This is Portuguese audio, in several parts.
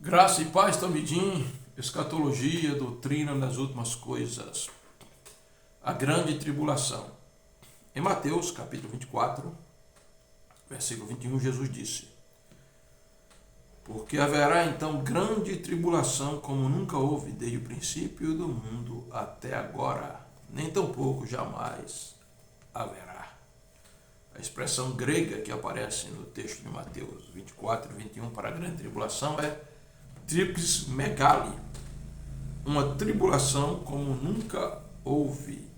Graça e paz, Talmidim, escatologia, doutrina das últimas coisas, a grande tribulação. Em Mateus, capítulo 24, versículo 21, Jesus disse: porque haverá então grande tribulação, como nunca houve desde o princípio do mundo até agora, nem tampouco jamais haverá. A expressão grega que aparece no texto de Mateus 24 e 21 para a grande tribulação é triplis megali, uma tribulação como nunca houve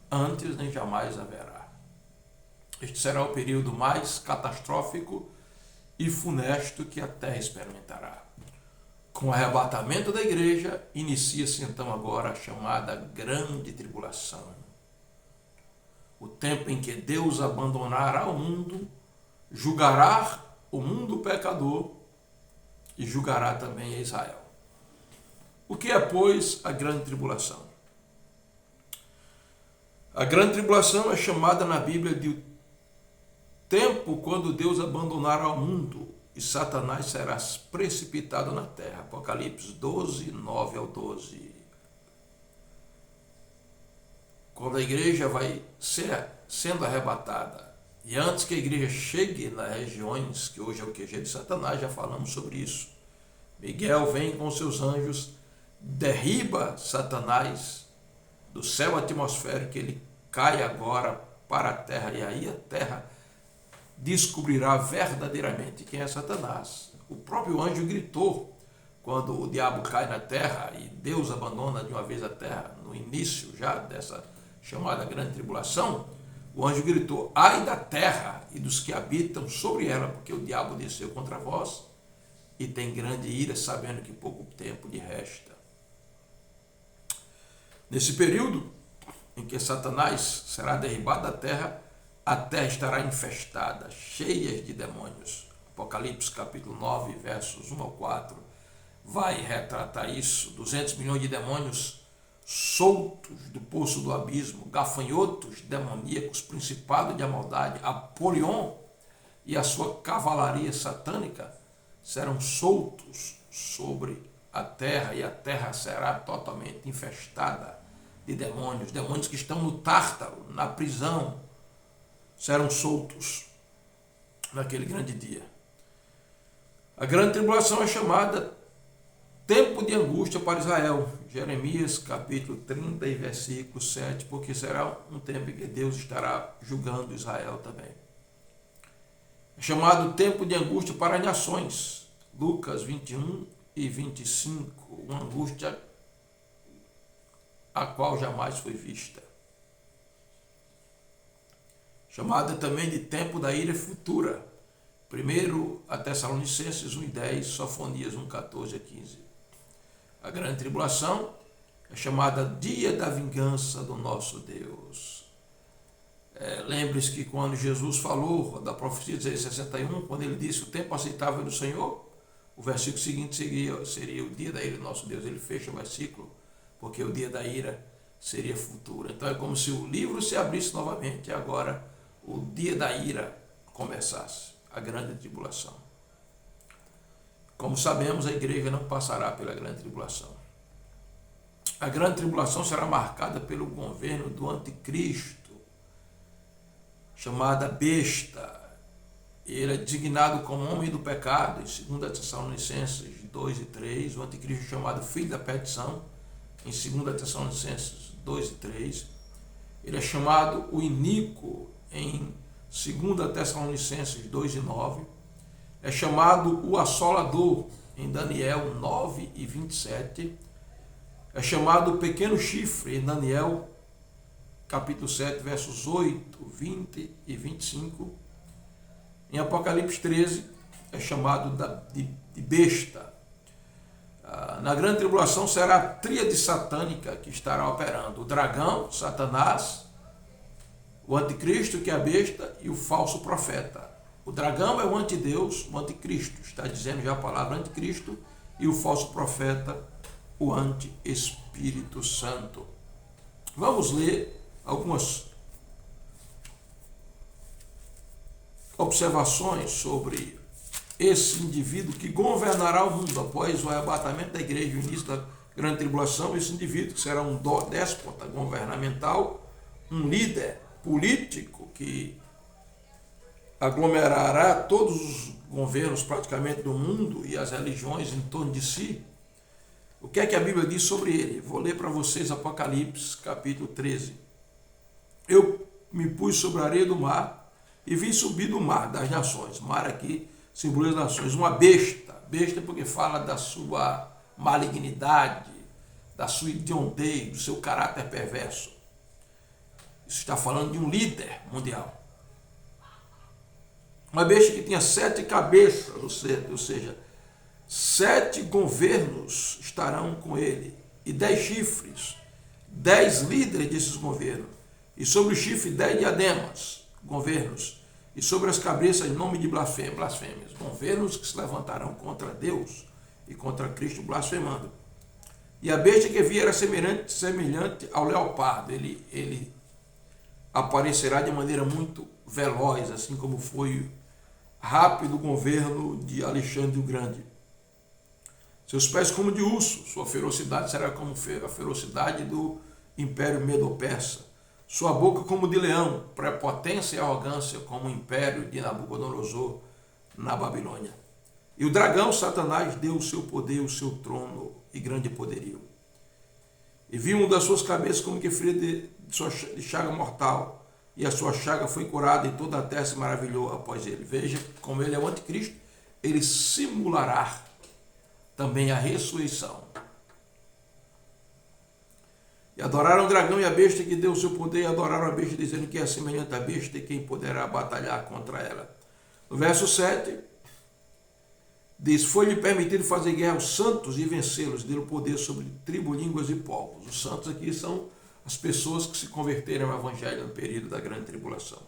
antes nem jamais haverá. Este será o período mais catastrófico e funesto que a terra experimentará. Com o arrebatamento da igreja, inicia-se então agora a chamada grande tribulação. O tempo em que Deus abandonará o mundo, julgará o mundo pecador e julgará também a Israel. O que é, pois, a grande tribulação? A grande tribulação é chamada na Bíblia de tempo quando Deus abandonará o mundo e Satanás será precipitado na terra. Apocalipse 12, 9 ao 12. Quando a igreja vai sendo arrebatada, e antes que a igreja chegue nas regiões, que hoje é o QG de Satanás, já falamos sobre isso, Miguel vem com seus anjos, derriba Satanás do céu atmosférico, ele cai agora para a terra, e aí a terra descobrirá verdadeiramente quem é Satanás. O próprio anjo gritou quando o diabo cai na terra e Deus abandona de uma vez a terra, no início já dessa chamada grande tribulação. O anjo gritou: ai da terra e dos que habitam sobre ela, porque o diabo desceu contra vós e tem grande ira, sabendo que pouco tempo lhe resta. Nesse período em que Satanás será derribado da terra, a terra estará infestada, cheia de demônios. Apocalipse capítulo 9, versos 1 ao 4, vai retratar isso. 200 milhões de demônios soltos do poço do abismo, gafanhotos demoníacos, principado de maldade, Apolion e a sua cavalaria satânica serão soltos sobre a terra, e a terra será totalmente infestada de demônios. Demônios que estão no Tártaro, na prisão, serão soltos naquele grande dia. A grande tribulação é chamada tempo de angústia para Israel. Jeremias capítulo 30 e versículo 7, porque será um tempo em que Deus estará julgando Israel também. É chamado tempo de angústia para as nações. Lucas 21 e 25, uma angústia a qual jamais foi vista. Chamada também de tempo da ira futura. 1 a Tessalonicenses 1 e 10, Sofonias 1, 14 a 15. A grande tribulação é chamada dia da vingança do nosso Deus. Lembre-se que quando Jesus falou da profecia de Isaías 61, quando ele disse o tempo aceitável do Senhor, o versículo seguinte seria o dia da ira do nosso Deus. Ele fecha o versículo, porque o dia da ira seria futuro. Então é como se o livro se abrisse novamente e agora o dia da ira começasse, a grande tribulação. Como sabemos, a igreja não passará pela grande tribulação. A grande tribulação será marcada pelo governo do anticristo, chamada besta. Ele é designado como homem do pecado, em 2 Tessalonicenses 2 e 3, o anticristo é chamado filho da perdição, em 2 Tessalonicenses 2 e 3. Ele é chamado o iníquo, em 2 Tessalonicenses 2 e 9. É chamado o assolador, em Daniel 9 e 27. É chamado o pequeno chifre, em Daniel capítulo 7, versos 8, 20 e 25. Em Apocalipse 13, é chamado de besta. Na grande tribulação será a tríade satânica que estará operando: o dragão, Satanás, o anticristo, que é a besta, e o falso profeta. O dragão é o antideus, o anticristo, está dizendo já a palavra anticristo, e o falso profeta, o anti-Espírito Santo. Vamos ler algumas observações sobre esse indivíduo que governará o mundo após o arrebatamento da igreja, o início da grande tribulação. Esse indivíduo que será um déspota governamental, um líder político que aglomerará todos os governos praticamente do mundo e as religiões em torno de si. O que é que a Bíblia diz sobre ele? Vou ler para vocês Apocalipse, capítulo 13. Eu me pus sobre a areia do mar e vi subir do mar das nações. Mar aqui simboliza nações. Uma besta. Besta porque fala da sua malignidade, da sua hediondez, do seu caráter perverso. Isso está falando de um líder mundial. Uma besta que tinha 7 cabeças, ou seja, 7 governos estarão com ele, e 10 chifres, 10 líderes desses governos, e sobre o chifre 10 diademas, governos, e sobre as cabeças nome de blasfêmias, governos que se levantarão contra Deus e contra Cristo blasfemando. E a besta que vi era semelhante ao leopardo, ele aparecerá de maneira muito veloz, assim como foi rápido o governo de Alexandre o Grande. Seus pés como de urso, sua ferocidade será como a ferocidade do Império Medo-Persa. Sua boca como de leão, prepotência e arrogância como o Império de Nabucodonosor na Babilônia. E o dragão, Satanás, deu o seu poder, o seu trono e grande poderio. E vi uma das suas cabeças como que ferida de chaga mortal, e a sua chaga foi curada, e toda a terra se maravilhou após ele. Veja, como ele é o anticristo, ele simulará também a ressurreição. E adoraram o dragão e a besta que deu o seu poder, e adoraram a besta, dizendo que é semelhante à besta, e quem poderá batalhar contra ela. No verso 7, diz: foi-lhe permitido fazer guerra aos santos e vencê-los, deu poder sobre tribo, línguas e povos. Os santos aqui são as pessoas que se converteram ao evangelho no período da grande tribulação.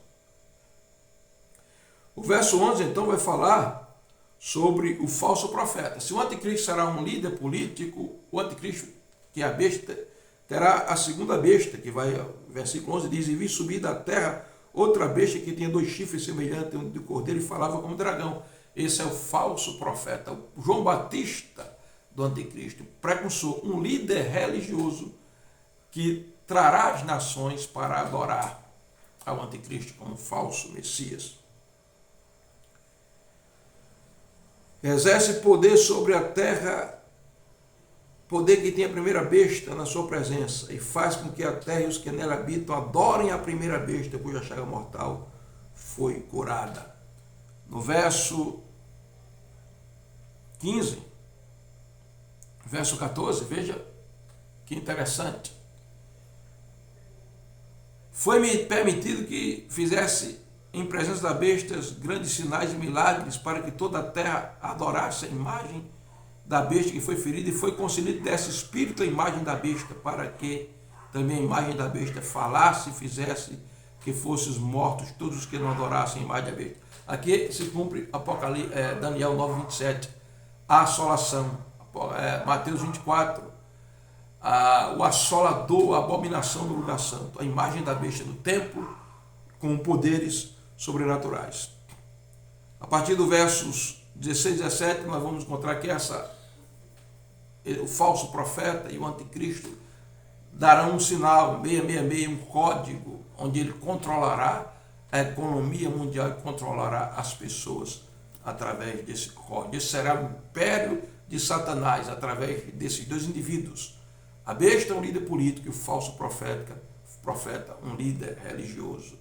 O verso 11, então, vai falar sobre o falso profeta. Se o anticristo será um líder político, o anticristo, que é a besta, terá a segunda besta, que vai, versículo 11, diz: e vi subir da terra outra besta que tinha 2 chifres semelhantes a um de cordeiro e falava como dragão. Esse é o falso profeta, o João Batista do anticristo, precursor, um líder religioso que trará as nações para adorar ao anticristo como falso Messias. Exerce poder sobre a terra, poder que tem a primeira besta na sua presença, e faz com que a terra e os que nela habitam adorem a primeira besta, cuja chaga mortal foi curada. No verso 15, verso 14, veja que interessante. Foi-me permitido que fizesse em presença da besta grandes sinais e milagres, para que toda a terra adorasse a imagem da besta que foi ferida, e foi concedido desse espírito a imagem da besta, para que também a imagem da besta falasse e fizesse que fossem mortos todos os que não adorassem a imagem da besta. Aqui se cumpre Daniel 9:27, a assolação, Mateus 24, o assolador, a abominação do lugar santo, a imagem da besta do templo com poderes sobrenaturais. A partir do versos 16 e 17, nós vamos encontrar que o falso profeta e o anticristo darão um sinal, 666, um código, onde ele controlará a economia mundial e controlará as pessoas através desse código. Esse será o império de Satanás através desses 2 indivíduos. A besta é um líder político e o falso profeta um líder religioso.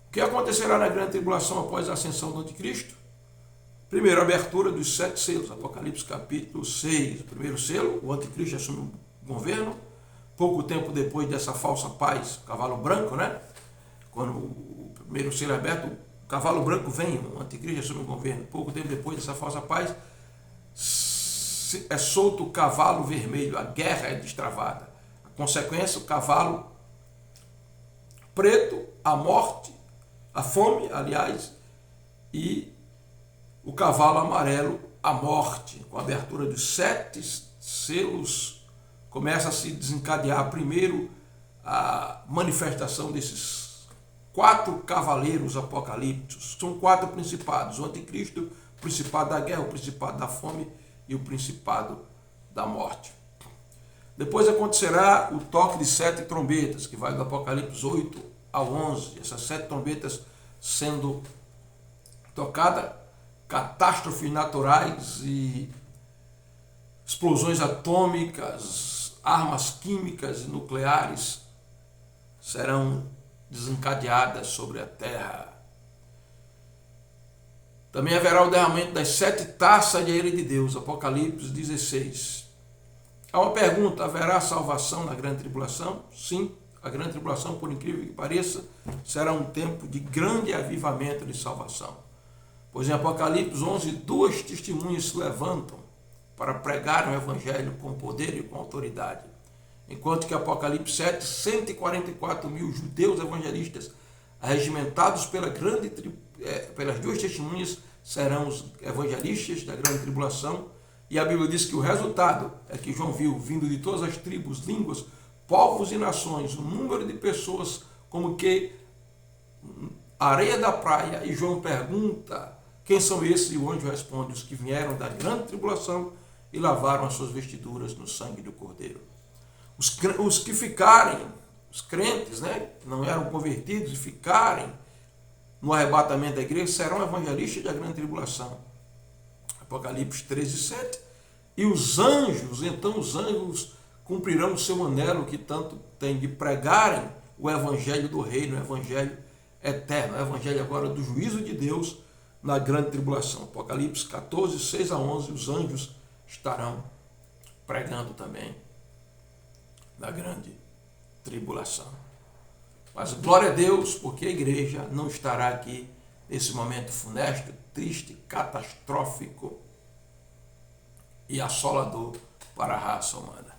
O que acontecerá na grande tribulação após a ascensão do anticristo? Primeiro, a abertura dos 7 selos, Apocalipse capítulo 6. O primeiro selo, o anticristo assume o governo. Pouco tempo depois dessa falsa paz, cavalo branco, né? Quando o primeiro selo é aberto, o cavalo branco vem, o anticristo assume o governo. Pouco tempo depois dessa falsa paz, é solto o cavalo vermelho, a guerra é destravada. A consequência, o cavalo preto, a morte, a fome, aliás, e o cavalo amarelo, a morte. Com a abertura dos 7 selos, começa a se desencadear primeiro a manifestação desses 4 cavaleiros apocalípticos. São 4 principados: o anticristo, o principado da guerra, o principado da fome e o principado da morte. Depois acontecerá o toque de 7 trombetas, que vai do Apocalipse 8 ao 11. Essas 7 trombetas sendo tocadas, catástrofes naturais e explosões atômicas, armas químicas e nucleares serão desencadeadas sobre a terra. Também haverá o derramamento das 7 taças de ira de Deus, Apocalipse 16. Há uma pergunta: haverá salvação na grande tribulação? Sim, a grande tribulação, por incrível que pareça, será um tempo de grande avivamento de salvação. Pois em Apocalipse 11, 2 testemunhas se levantam para pregar o evangelho com poder e com autoridade. Enquanto que Apocalipse 7, 144 mil judeus evangelistas, arregimentados pelas 2 testemunhas, serão os evangelistas da grande tribulação. E a Bíblia diz que o resultado é que João viu, vindo de todas as tribos, línguas, povos e nações, um número de pessoas como que areia da praia. E João pergunta: quem são esses? E o anjo responde: os que vieram da grande tribulação e lavaram as suas vestiduras no sangue do Cordeiro. Os que ficarem, os crentes, não eram convertidos e ficarem no arrebatamento da igreja, serão evangelistas da grande tribulação. Apocalipse 13, 7. E os anjos, então os anjos cumprirão o seu anelo que tanto tem de pregarem o evangelho do reino, o evangelho eterno, o evangelho agora do juízo de Deus na grande tribulação. Apocalipse 14, 6 a 11, os anjos estarão pregando também na grande tribulação. Mas glória a Deus, porque a igreja não estará aqui nesse momento funesto, triste, catastrófico e assolador para a raça humana.